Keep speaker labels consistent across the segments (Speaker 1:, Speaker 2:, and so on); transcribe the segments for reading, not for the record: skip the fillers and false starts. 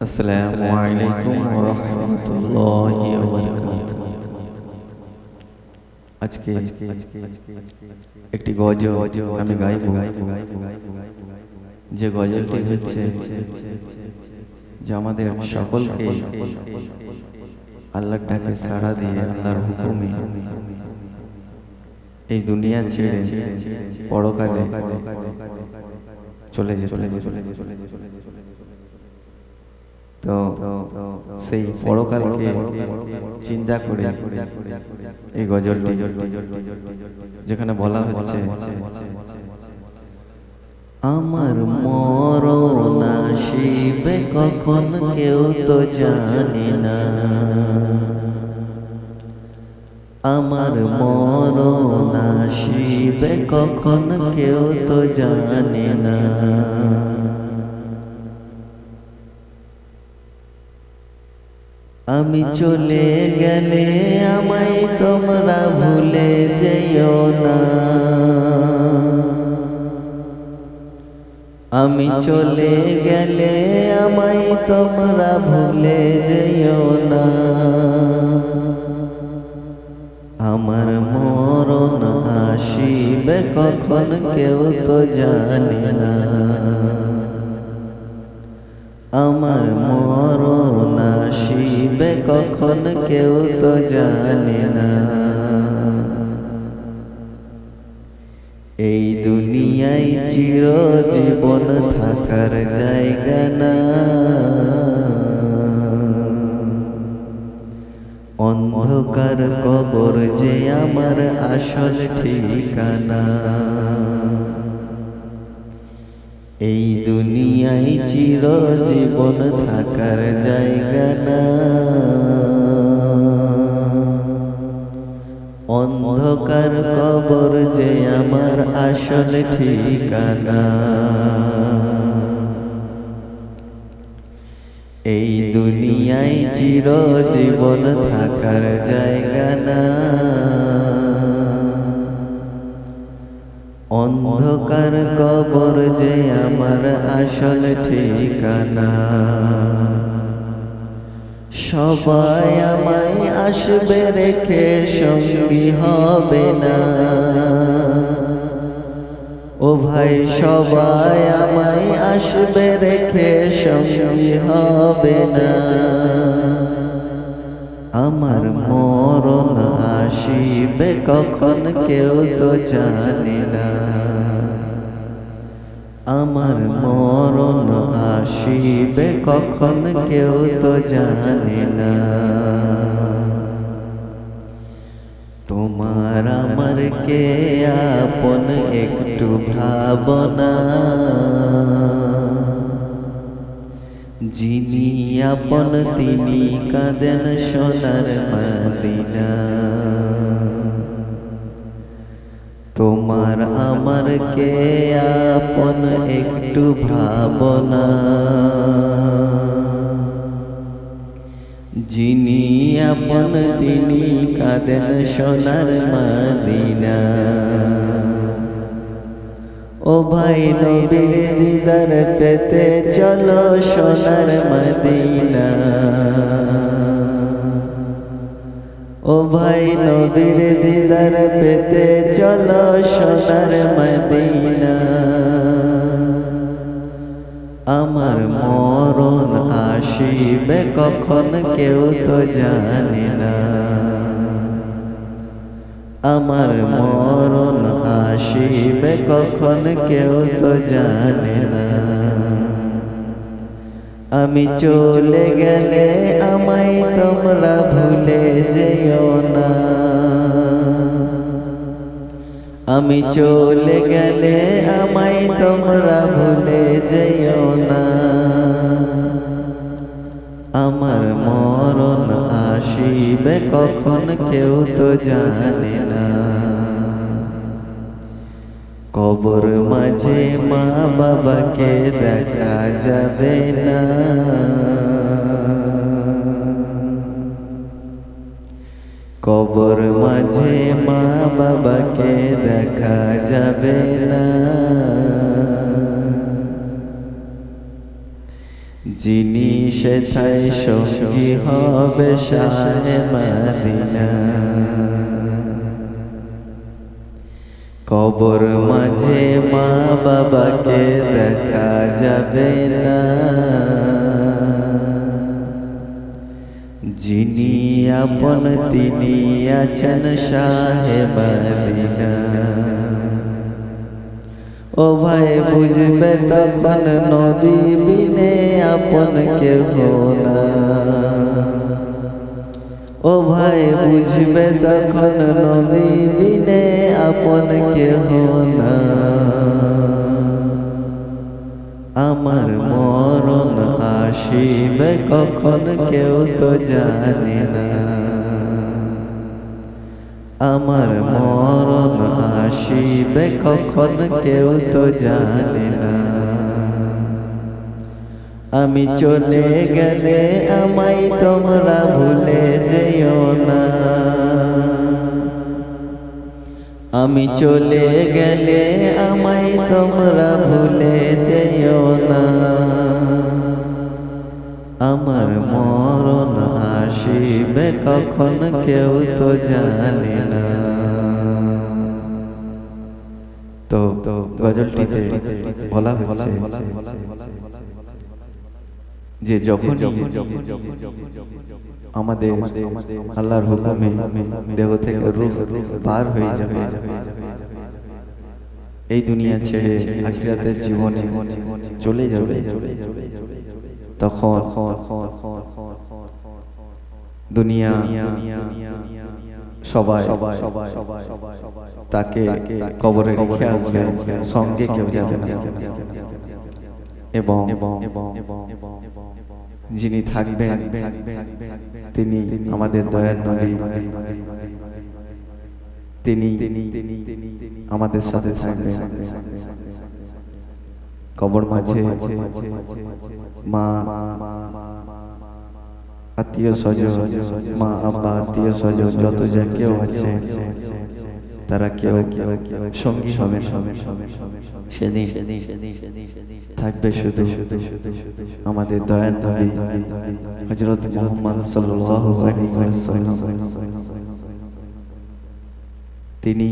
Speaker 1: আসসালামু আলাইকুম ওয়া রাহমাতুল্লাহি ওয়া বারাকাতুহু। আজকে একটি গজল আমি গাইব, যে গজলটি হচ্ছে যে আমাদের সকলকে আল্লাহর ডাকে সাড়া দিয়ে আল্লাহর হুকুমে এই দুনিয়া ছেড়ে পরকালে চলে যেতে। তো সেই পরকালকে চিন্তা করে এই গজলটি, যেখানে বলা হচ্ছে আমার মরণ আসিবে কখন কেউ তো জানে না, আমার মরণ আসিবে কখন কেউ তো জানে না। আমি চলে গেলে আমায় তোমরা ভুলে যেও না, আমি চলে গেলে আমায় তোমরা ভুলে যেও না। আমার মরণ আসিবে কখন কেউ তো জানে না, আমার মরণ আসিবে কখন কেউ তো জানে না। এই দুনিয়ায় চিরজীবন থাকার জায়গা না, অন্ধকার কবর যে আমার আসল ঠিকানা। এই দুনিয়ায় চিরজীবন থাকার জায়গা না, অন্ধকার কবর যে আমার আসল ঠিকানা। এই দুনিয়ায় চিরজীবন থাকার জায়গা না, অন্ধকার কবর যে আমার আসল ঠিকানা। সবাই আমায় আসবে রেখে সঙ্গী হবে না, ও ভাই সবাই আমায় আসবে রেখে সঙ্গী হবে না। আমার মরণ আসিবে কখন কেউ তো জানে না, আমার মরণ আসিবে কখন কেউ তো জানে না। তোমার আমার কে আপন একটু ভাবনা, যিনি আপন তিনি কাঁদেন সোনার মদিনা। তোমার আমার কে আপন একটু ভাবনা, যিনি আপন তিনি কাঁদেন সোনার মদিনা। ও ভাই নবীর দিদার পেতে চলো সোনার মদিনা, ও ভাই নবীর দিদার পেতে চলো সোনার মদিনা। আমার মরণ আসিবে কখন কেউ তো জানে না, আমার মরণ আসিবে কখন কেউ তো জানে না। আমি চলে গেলে আমায় তোমরা ভুলে যেও না, আমি চলে গেলে আমায় তোমরা ভুলে যেও না। আমার মরণ আসিবে কখন কেউ তো জানে না। কবর মাঝে মা বাবাকে দেখা যাবে না, কবর মাঝে মা বাবাকে দেখা যাবে না। যিনি সেথায় সঙ্গী হবে শাহে মদিনা। কবর মাঝে মা বাবাকে দেখা যাবে না, যিনি আপন তিনি আছেন শাহে মদিনা। ও ভাই বুঝবে তখন নবী বিনে আপন কেহ না। ও ভাই বুঝবে তখন নবী বিনে আপন কেহ না। আমার মরণ আসিবে কখন কেউ তো জানে না। আমার মরণ আসিবে কখন কেউ তো জানে না। আমি চলে গেলে আমায় তোমরা ভুলে যেও না। আমি চলে গেলে আমায় তোমরা ভুলে যেও না। আমার মরণ আসিবে কখন কেউ তো জানে না। তো গজলটিতে বলা হচ্ছে যে যখন আমাদের আল্লাহর হুকুমে দেহ থেকে রূহ পার হয়ে যাবে, এই দুনিয়া ছেড়ে আখিরাতের জীবনে চলে যাবে, তখন দুনিয়া সবাই তাকে কবরে রেখে আসবে, সঙ্গে কেউ যাবে না। এবং যিনি থাকবেন তিনি আমাদের দয়ার নবী, তিনি আমাদের সাথে থাকবেন। কবর মাঝে মা আত্মীয় স্বজন, মা আব্বা আত্মীয় স্বজন যত যা কেউ আছে তারা কেউ সঙ্গী হবে। সেদিন থাকবে শুধু আমাদের দয়ার নবী হযরত মুহাম্মদ সাল্লাল্লাহু আলাইহি ওয়াসাল্লাম। তিনি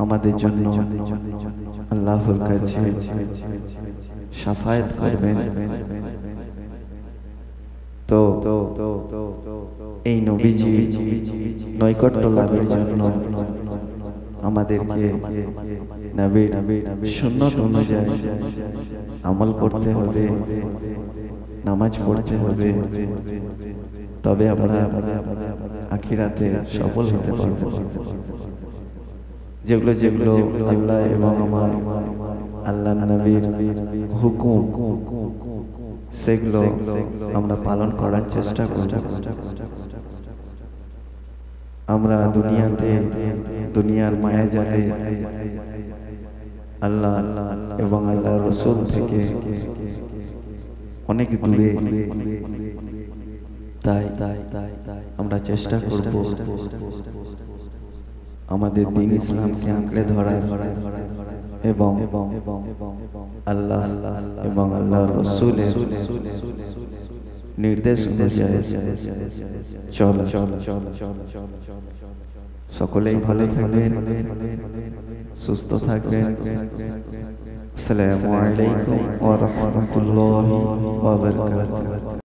Speaker 1: আমাদের জন্য আল্লাহর কাছে শাফায়াত করবেন। তো এই নবীজি নৈকট্য লাভের জন্য আমাদেরকে নবীর সুন্নাত অনুযায়ী আমল করতে হবে, নামাজ পড়তে হবে, তবে আমরা আখিরাতে সফল হতে পারব। যেগুলো যেগুলো আল্লাহ এবং আমার আল্লাহর নবীর হুকুম, সেগুলো আমরা পালন করার চেষ্টা করব। আমরা দুনিয়াতে দুনিয়ার মায়া জালে আল্লাহ এবং আল্লাহর রাসূল থেকে অনেক দূরে, তাই আমরা চেষ্টা করব আমাদের দ্বীন ইসলামকে আঁকড়ে ধরার এবং আল্লাহ এবং আল্লাহর রাসূলের নির্দেশ অনুযায়ী চলা। সকলেই ভালো থাকবেন, সুস্থ থাকবেন। আসসালামু আলাইকুম ওয়া রাহমাতুল্লাহি ওয়া বারাকাতুহু।